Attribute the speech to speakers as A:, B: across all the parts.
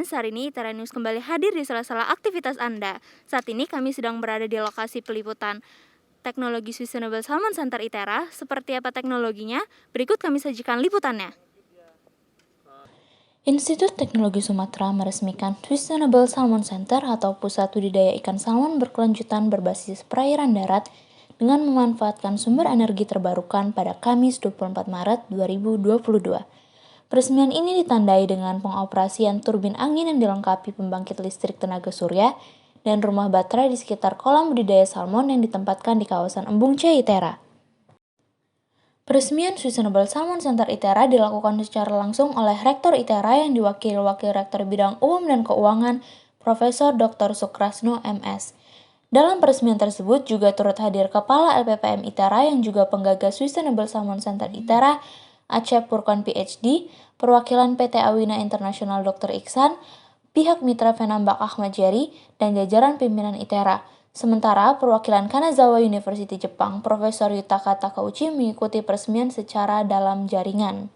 A: Friends, hari ini ITERA News kembali hadir di sela-sela aktivitas Anda. Saat ini kami sedang berada di lokasi peliputan Teknologi Sustainable Salmon Center ITERA. Seperti apa teknologinya? Berikut kami sajikan liputannya.
B: Institut Teknologi Sumatera meresmikan Sustainable Salmon Center atau pusat budidaya ikan salmon berkelanjutan berbasis perairan darat dengan memanfaatkan sumber energi terbarukan pada Kamis 24 Maret 2022. Peresmian ini ditandai dengan pengoperasian turbin angin yang dilengkapi pembangkit listrik tenaga surya dan rumah baterai di sekitar kolam budidaya salmon yang ditempatkan di kawasan Embung C ITERA. Peresmian Sustainable Salmon Center ITERA dilakukan secara langsung oleh Rektor ITERA yang diwakili Wakil Rektor Bidang Umum dan Keuangan, Profesor Dr. Sukrasno MS. Dalam peresmian tersebut juga turut hadir Kepala LPPM ITERA yang juga penggagas Sustainable Salmon Center ITERA, Acep Purkon PhD, perwakilan PT Awina International Dr. Iksan, pihak mitra Venambak Ahmad Jerry, dan jajaran pimpinan ITERA. Sementara perwakilan Kanazawa University Jepang, Profesor Yutaka Takauchi mengikuti peresmian secara dalam jaringan.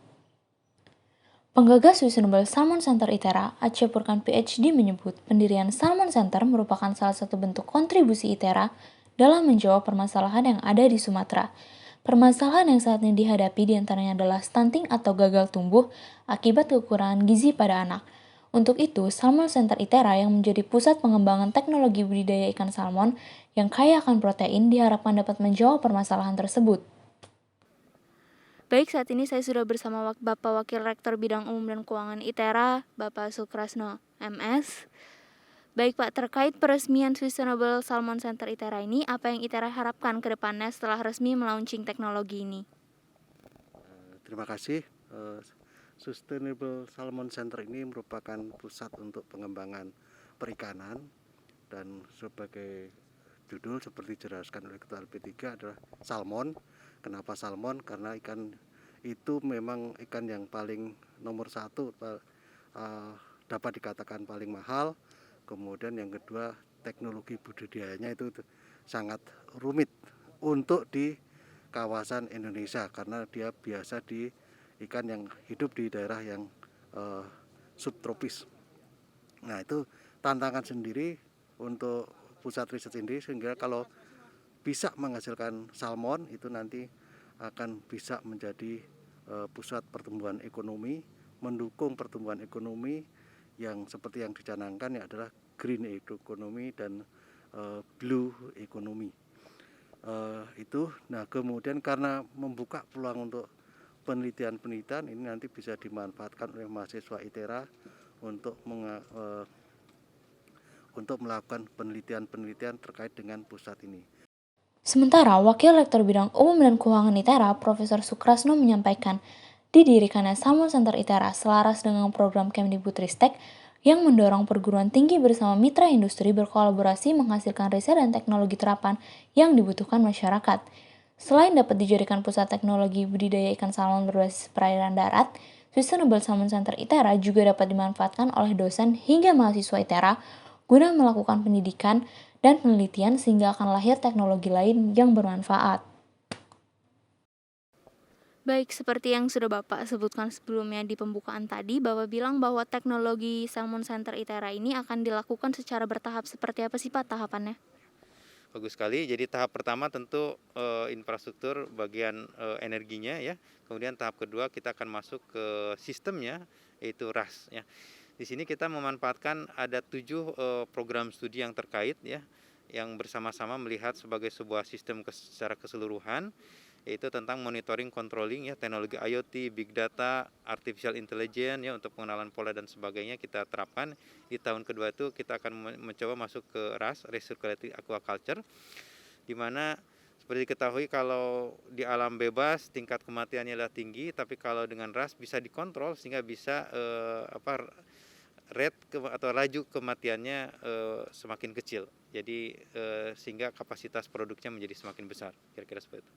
B: Penggagas Sustainable Salmon Center ITERA, Acep Purkan PhD menyebut pendirian Salmon Center merupakan salah satu bentuk kontribusi ITERA dalam menjawab permasalahan yang ada di Sumatera. Permasalahan yang saat ini dihadapi diantaranya adalah stunting atau gagal tumbuh akibat kekurangan gizi pada anak. Untuk itu, Salmon Center ITERA yang menjadi pusat pengembangan teknologi budidaya ikan salmon yang kaya akan protein diharapkan dapat menjawab permasalahan tersebut.
A: Baik, saat ini saya sudah bersama Bapak Wakil Rektor Bidang Umum dan Keuangan ITERA, Bapak Sukrasno MS. Baik Pak, terkait peresmian Sustainable Salmon Center ITERA ini, apa yang ITERA harapkan ke depannya setelah resmi melaunching teknologi ini?
C: Terima kasih. Sustainable Salmon Center ini merupakan pusat untuk pengembangan perikanan dan sebagai judul seperti dijelaskan oleh Ketua LP3 adalah salmon. Kenapa salmon? Karena ikan itu memang ikan yang paling nomor satu, dapat dikatakan paling mahal. Kemudian yang kedua, teknologi budidayanya itu sangat rumit untuk di kawasan Indonesia karena dia biasa di ikan yang hidup di daerah yang subtropis. Nah, itu tantangan sendiri untuk pusat riset ini, sehingga kalau bisa menghasilkan salmon itu nanti akan bisa menjadi pusat pertumbuhan ekonomi, mendukung pertumbuhan ekonomi yang seperti yang dicanangkan ya adalah green economy dan blue economy. Itu. Nah, kemudian karena membuka peluang untuk penelitian-penelitian ini nanti bisa dimanfaatkan oleh mahasiswa ITERA untuk melakukan penelitian-penelitian terkait dengan pusat ini.
B: Sementara Wakil Rektor Bidang Umum dan Keuangan ITERA, Profesor Sukrasno menyampaikan, didirikannya Salmon Center ITERA selaras dengan program Kemdikbudristek yang mendorong perguruan tinggi bersama mitra industri berkolaborasi menghasilkan riset dan teknologi terapan yang dibutuhkan masyarakat. Selain dapat dijadikan pusat teknologi budidaya ikan salmon berbasis perairan darat, Sustainable Salmon Center ITERA juga dapat dimanfaatkan oleh dosen hingga mahasiswa ITERA guna melakukan pendidikan dan penelitian sehingga akan lahir teknologi lain yang bermanfaat.
A: Baik, seperti yang sudah Bapak sebutkan sebelumnya di pembukaan tadi, Bapak bilang bahwa teknologi Salmon Center ITERA ini akan dilakukan secara bertahap. Seperti apa sih Pak tahapannya?
D: Bagus sekali. Jadi tahap pertama tentu infrastruktur bagian energinya ya. Kemudian tahap kedua kita akan masuk ke sistemnya yaitu RAS ya. Di sini kita memanfaatkan ada 7 program studi yang terkait ya, yang bersama-sama melihat sebagai sebuah sistem secara keseluruhan, yaitu tentang monitoring, controlling ya, teknologi IoT, big data, artificial intelligence ya untuk pengenalan pola dan sebagainya kita terapkan. Di tahun kedua itu kita akan mencoba masuk ke RAS, Recirculating Aquaculture, di mana seperti diketahui kalau di alam bebas tingkat kematiannya adalah tinggi, tapi kalau dengan RAS bisa dikontrol sehingga bisa atau laju kematiannya semakin kecil. Jadi sehingga kapasitas produknya menjadi semakin besar. Kira-kira seperti itu.